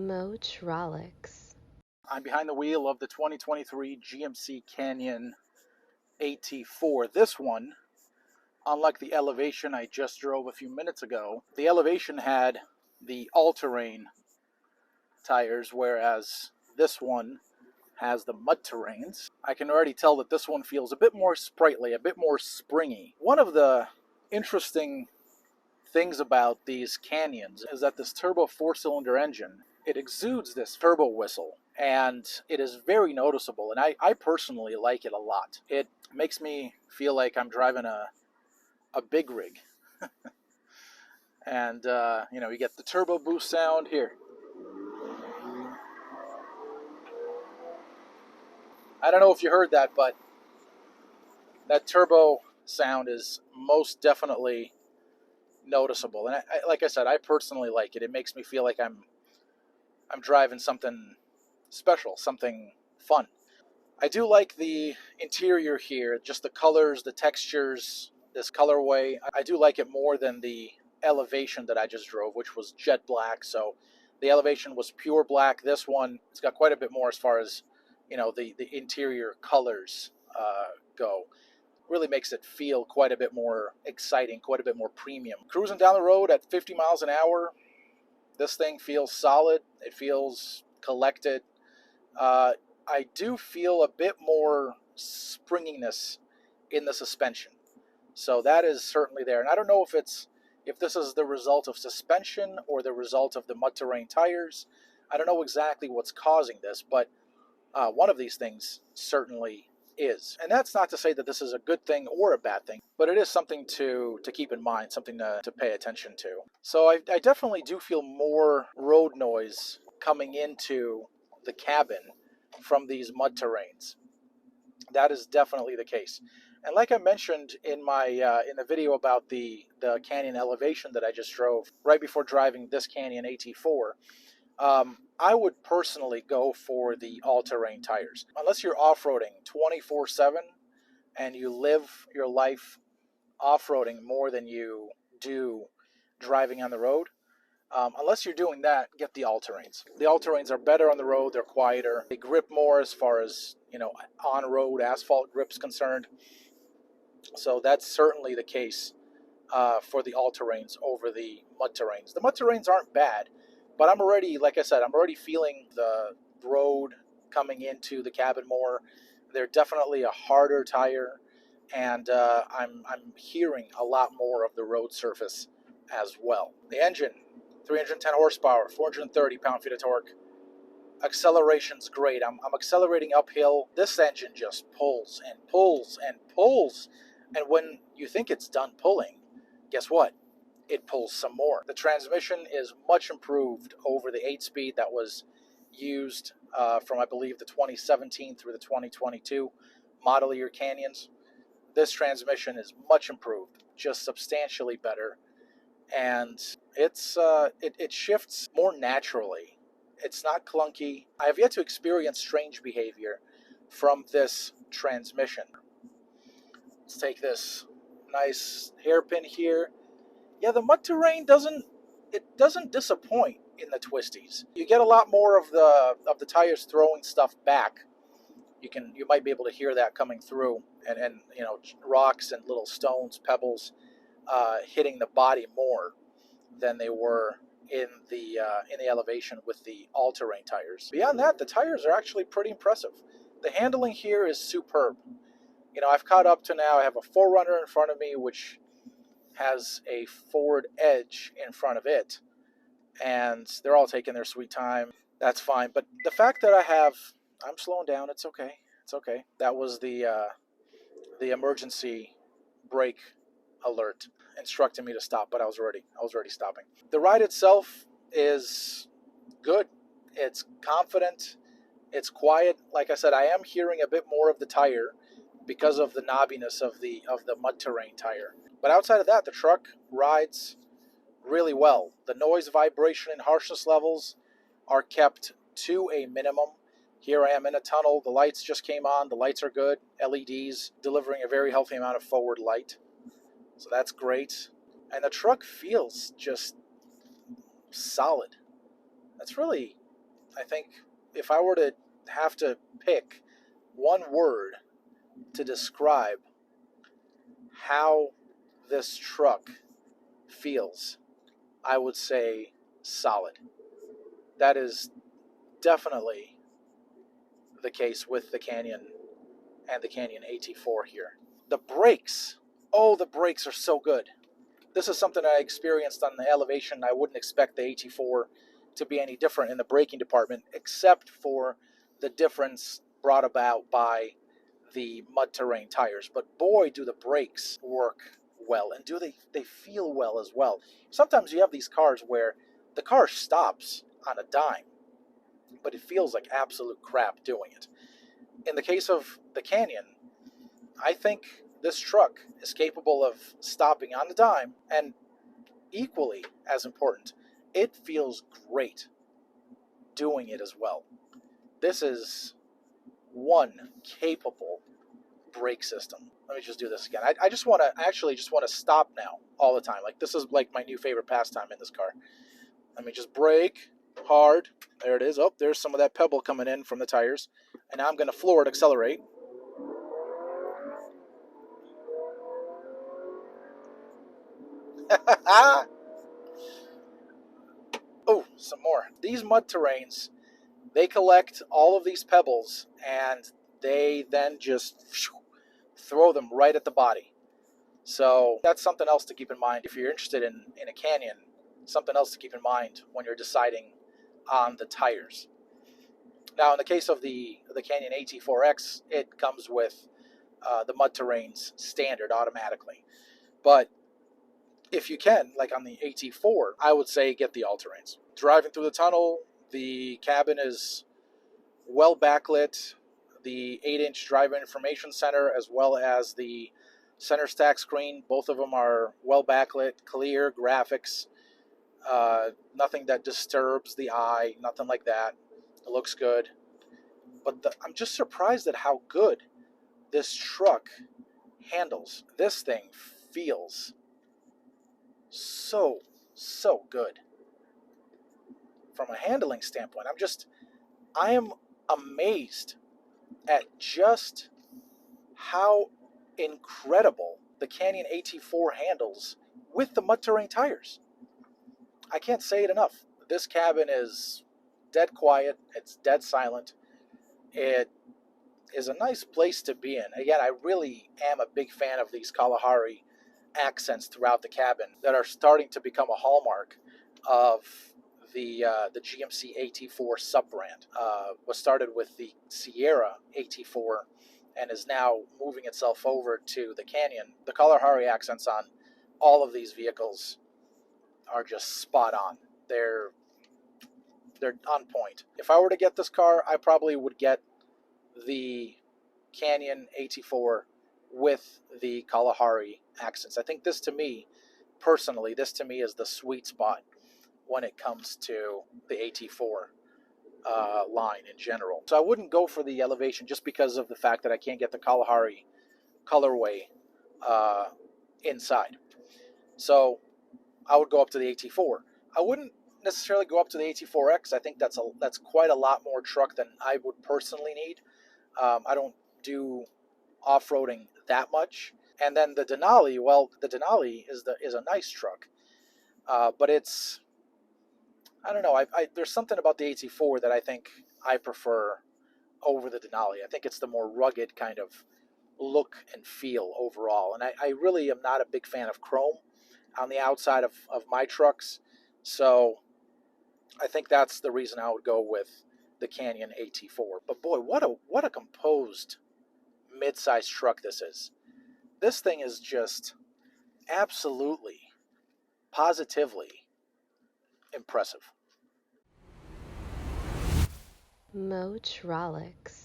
Motrolix. I'm behind the wheel of the 2023 GMC Canyon AT4. This one, unlike the Elevation I just drove a few minutes ago, the Elevation had the all-terrain tires, whereas this one has the mud terrains. I can already tell that this one feels a bit more sprightly, a bit more springy. One of the interesting things about these Canyons is that this turbo 4-cylinder engine, it exudes this turbo whistle, and it is very noticeable, and I personally like it a lot. It makes me feel like I'm driving a big rig. And you get the turbo boost sound here. I don't know if you heard that, but that turbo sound is most definitely noticeable. And like I said, I personally like it. It makes me feel like I'm driving something special, something fun. I do like the interior here, just the colors, the textures, this colorway. I do like it more than the Elevation that I just drove, which was jet black. So the Elevation was pure black. This one, it's got quite a bit more as far as, the interior colors go. Really makes it feel quite a bit more exciting, quite a bit more premium. Cruising down the road at 50 miles an hour, this thing feels solid. It feels collected. I do feel a bit more springiness in the suspension, so that is certainly there. And I don't know if this is the result of suspension or the result of the mud terrain tires. I don't know exactly what's causing this, but one of these things certainly is. And that's not to say that this is a good thing or a bad thing, but it is something to keep in mind, something to pay attention to. So I definitely do feel more road noise coming into the cabin from these mud terrains. That is definitely the case. And like I mentioned in my in the video about the Canyon Elevation that I just drove right before driving this Canyon AT4, I would personally go for the all-terrain tires. Unless you're off-roading 24/7 and you live your life off-roading more than you do driving on the road, unless you're doing that, get the all-terrains. The all-terrains are better on the road. They're quieter. They grip more as far as, on-road asphalt grip's concerned. So that's certainly the case for the all-terrains over the mud terrains. The mud terrains aren't bad, but I'm already, like I said, I'm already feeling the road coming into the cabin more. They're definitely a harder tire, and I'm hearing a lot more of the road surface as well. The engine, 310 horsepower, 430 pound-feet of torque. Acceleration's great. I'm accelerating uphill. This engine just pulls and pulls and pulls. And when you think it's done pulling, guess what? It pulls some more. The transmission is much improved over the 8-speed that was used from, I believe, the 2017 through the 2022 model year Canyons. This transmission is much improved, just substantially better. And it shifts more naturally. It's not clunky. I have yet to experience strange behavior from this transmission. Let's take this nice hairpin here. Yeah, the mud terrain doesn't disappoint in the twisties. You get a lot more of the tires throwing stuff back. You might be able to hear that coming through, and rocks and little stones, pebbles hitting the body more than they were in the Elevation with the all-terrain tires. Beyond that, the tires are actually pretty impressive. The handling here is superb. I've caught up to now. I have a 4Runner in front of me, which has a forward edge in front of it, and they're all taking their sweet time. That's fine. But the fact that I'm slowing down. It's okay. It's okay. That was the emergency brake alert instructing me to stop, but I was already stopping. The ride itself is good. It's confident. It's quiet. Like I said, I am hearing a bit more of the tire because of the knobbiness of the mud terrain tire. But outside of that, the truck rides really well. The noise, vibration, and harshness levels are kept to a minimum. Here I am in a tunnel. The lights just came on. The lights are good. LEDs delivering a very healthy amount of forward light. So that's great. And the truck feels just solid. That's really I think if I were to have to pick one word to describe how this truck feels, I would say solid. That is definitely the case with the Canyon and the Canyon AT4 here. The brakes, oh, the brakes are so good. This is something I experienced on the elevation. I wouldn't expect the AT4 to be any different in the braking department, except for the difference brought about by the mud terrain tires. But boy, do the brakes work well, and do they feel well as well. Sometimes you have these cars where the car stops on a dime, but it feels like absolute crap doing it. In the case of the Canyon, I think this truck is capable of stopping on the dime, and equally as important, it feels great doing it as well. This is one capable brake system. Let me just do this again. I just want to actually just want to stop now all the time. Like, this is like my new favorite pastime in this car. Let me just brake hard. There it is. Oh, there's some of that pebble coming in from the tires. And now I'm going to floor it, accelerate. Oh, some more. These mud terrains, they collect all of these pebbles and they then just throw them right at the body. So that's something else to keep in mind if you're interested in a Canyon. Something else to keep in mind when you're deciding on the tires. Now, in the case of the Canyon AT4X, it comes with the mud terrains standard automatically. But if you can, like on the AT4, I would say get the all-terrains. Driving through the tunnel, the cabin is well backlit. The 8-inch driver information center, as well as the center stack screen, both of them are well backlit, clear graphics, nothing that disturbs the eye, nothing like that. It looks good. But I'm just surprised at how good this truck handles. This thing feels so good from a handling standpoint. I am amazed at just how incredible the Canyon AT4 handles with the mud terrain tires. I can't say it enough. This cabin is dead quiet. It's dead silent. It is a nice place to be in. Again, I really am a big fan of these Kalahari accents throughout the cabin that are starting to become a hallmark of the GMC AT4 sub-brand. Was started with the Sierra AT4 and is now moving itself over to the Canyon. The Kalahari accents on all of these vehicles are just spot on. They're on point. If I were to get this car, I probably would get the Canyon AT4 with the Kalahari accents. I think this to me, personally, this to me is the sweet spot when it comes to the AT4 line in general. So I wouldn't go for the Elevation just because of the fact that I can't get the Kalahari colorway inside. So I would go up to the AT4. I wouldn't necessarily go up to the AT4X. I think that's quite a lot more truck than I would personally need. I don't do off-roading that much. And then the Denali, well, the Denali is a nice truck, but it's, I don't know. There's something about the AT4 that I think I prefer over the Denali. I think it's the more rugged kind of look and feel overall. And I really am not a big fan of chrome on the outside of my trucks. So I think that's the reason I would go with the Canyon AT4. But boy, what a composed mid-size truck this is. This thing is just absolutely, positively impressive. Motrolix.